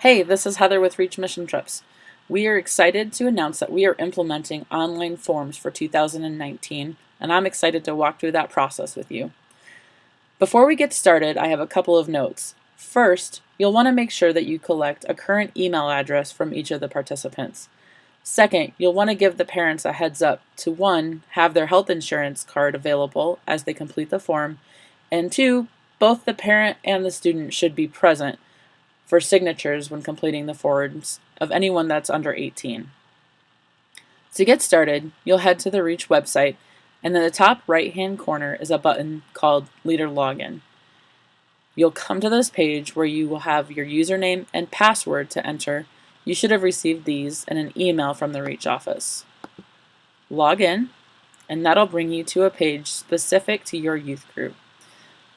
Hey, this is Heather with Reach Mission Trips. We are excited to announce that we are implementing online forms for 2019, and I'm excited to walk through that process with you. Before we get started, I have a couple of notes. First, you'll want to make sure that you collect a current email address from each of the participants. Second, you'll want to give the parents a heads up to 1, have their health insurance card available as they complete the form, and 2, both the parent and the student should be present for signatures when completing the forms of anyone that's under 18. To get started, you'll head to the Reach website, and in the top right-hand corner is a button called Leader Login. You'll come to this page where you will have your username and password to enter. You should have received these in an email from the Reach office. Log in, and that'll bring you to a page specific to your youth group.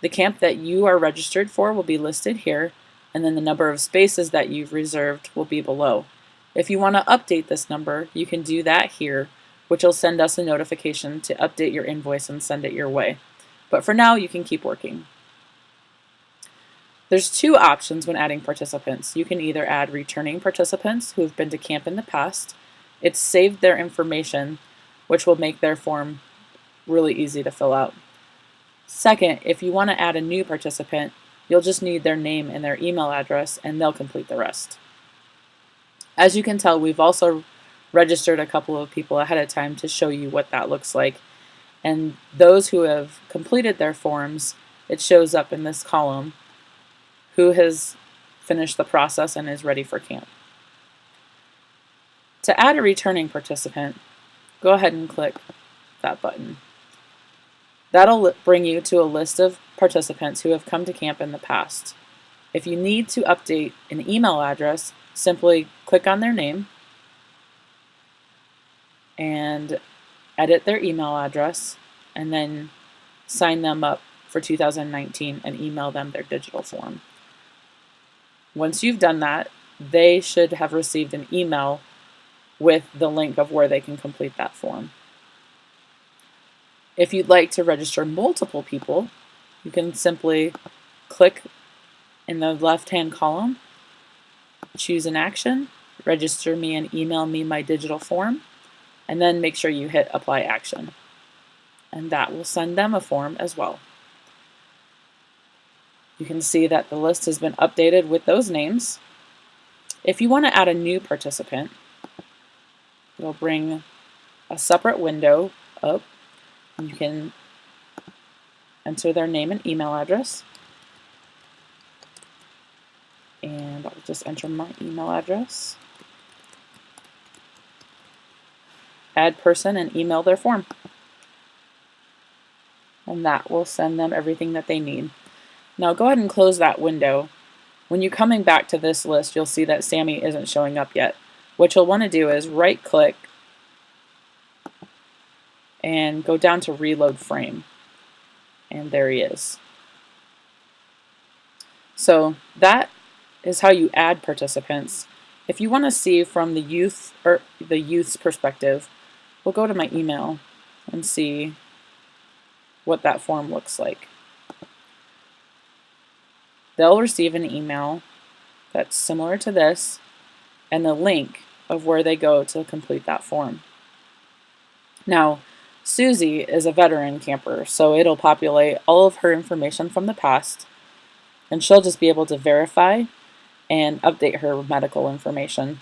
The camp that you are registered for will be listed here, and then the number of spaces that you've reserved will be below. If you want to update this number, you can do that here, which will send us a notification to update your invoice and send it your way. But for now, you can keep working. There's 2 options when adding participants. You can either add returning participants who have been to camp in the past. It's saved their information, which will make their form really easy to fill out. Second, if you want to add a new participant, you'll just need their name and their email address, and they'll complete the rest. As you can tell, we've also registered a couple of people ahead of time to show you what that looks like. And those who have completed their forms, it shows up in this column who has finished the process and is ready for camp. To add a returning participant, go ahead and click that button. That'll bring you to a list of participants who have come to camp in the past. If you need to update an email address, simply click on their name and edit their email address, and then sign them up for 2019 and email them their digital form. Once you've done that, they should have received an email with the link of where they can complete that form. If you'd like to register multiple people, you can simply click in the left-hand column, choose an action, register me and email me my digital form, and then make sure you hit Apply Action. And that will send them a form as well. You can see that the list has been updated with those names. If you want to add a new participant, it'll bring a separate window up. You can enter their name and email address. And I'll just enter my email address. Add person and email their form. And that will send them everything that they need. Now go ahead and close that window. When you're coming back to this list, you'll see that Sammy isn't showing up yet. What you'll want to do is right-click and go down to Reload Frame. And there he is. So that is how you add participants. If you want to see from the youth's perspective, we'll go to my email and see what that form looks like. They'll receive an email that's similar to this and the link of where they go to complete that form. Now, Susie is a veteran camper, so it'll populate all of her information from the past, and she'll just be able to verify and update her medical information.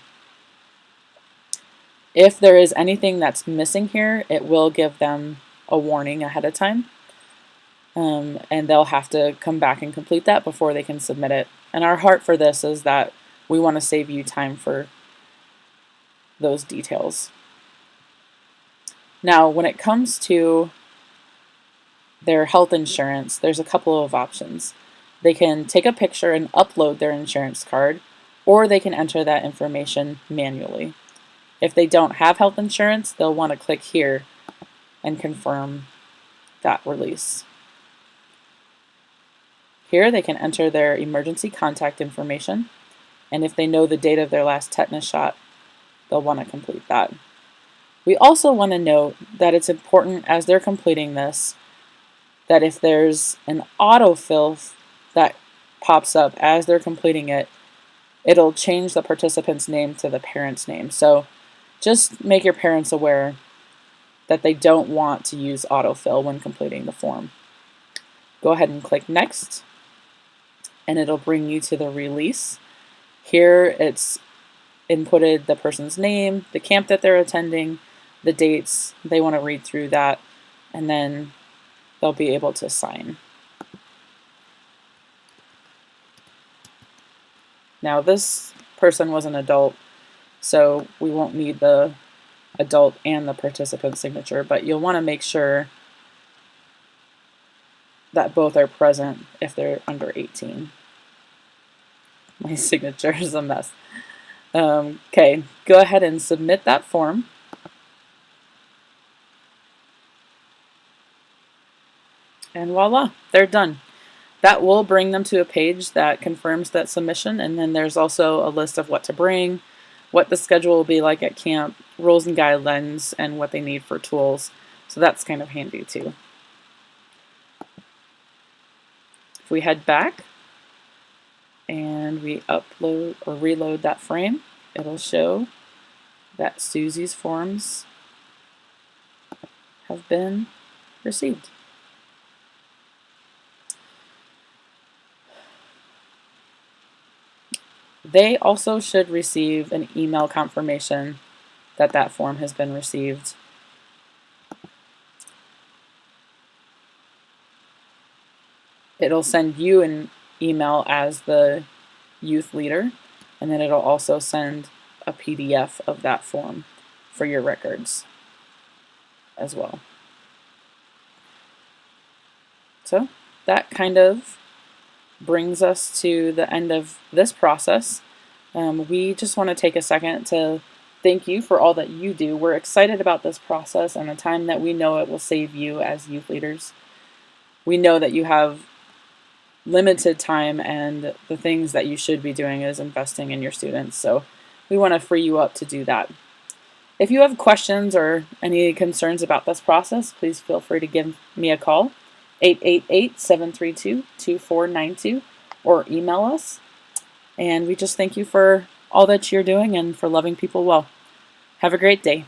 If there is anything that's missing here, it will give them a warning ahead of time, and they'll have to come back and complete that before they can submit it. And our heart for this is that we want to save you time for those details. Now, when it comes to their health insurance, there's a couple of options. They can take a picture and upload their insurance card, or they can enter that information manually. If they don't have health insurance, they'll want to click here and confirm that release. Here they can enter their emergency contact information, and if they know the date of their last tetanus shot, they'll want to complete that. We also want to note that it's important as they're completing this that if there's an autofill that pops up as they're completing it, it'll change the participant's name to the parent's name. So just make your parents aware that they don't want to use autofill when completing the form. Go ahead and click Next, and it'll bring you to the release. Here it's inputted the person's name, the camp that they're attending, the dates. They want to read through that, and then they'll be able to sign. Now this person was an adult, so we won't need the adult and the participant signature, but you'll want to make sure that both are present if they're under 18. My signature is a mess. Okay, go ahead and submit that form. And voila, they're done. That will bring them to a page that confirms that submission, and then there's also a list of what to bring, what the schedule will be like at camp, rules and guidelines, and what they need for tools. So that's kind of handy too. If we head back and we upload or reload that frame, it'll show that Susie's forms have been received. They also should receive an email confirmation that that form has been received. It'll send you an email as the youth leader, and then it'll also send a PDF of that form for your records as well. So that kind of brings us to the end of this process. We just want to take a second to thank you for all that you do. We're excited about this process and the time that we know it will save you as youth leaders. We know that you have limited time, and the things that you should be doing is investing in your students. So we want to free you up to do that. If you have questions or any concerns about this process, please feel free to give me a call, 888-732-2492, or email us. And we just thank you for all that you're doing and for loving people well. Have a great day.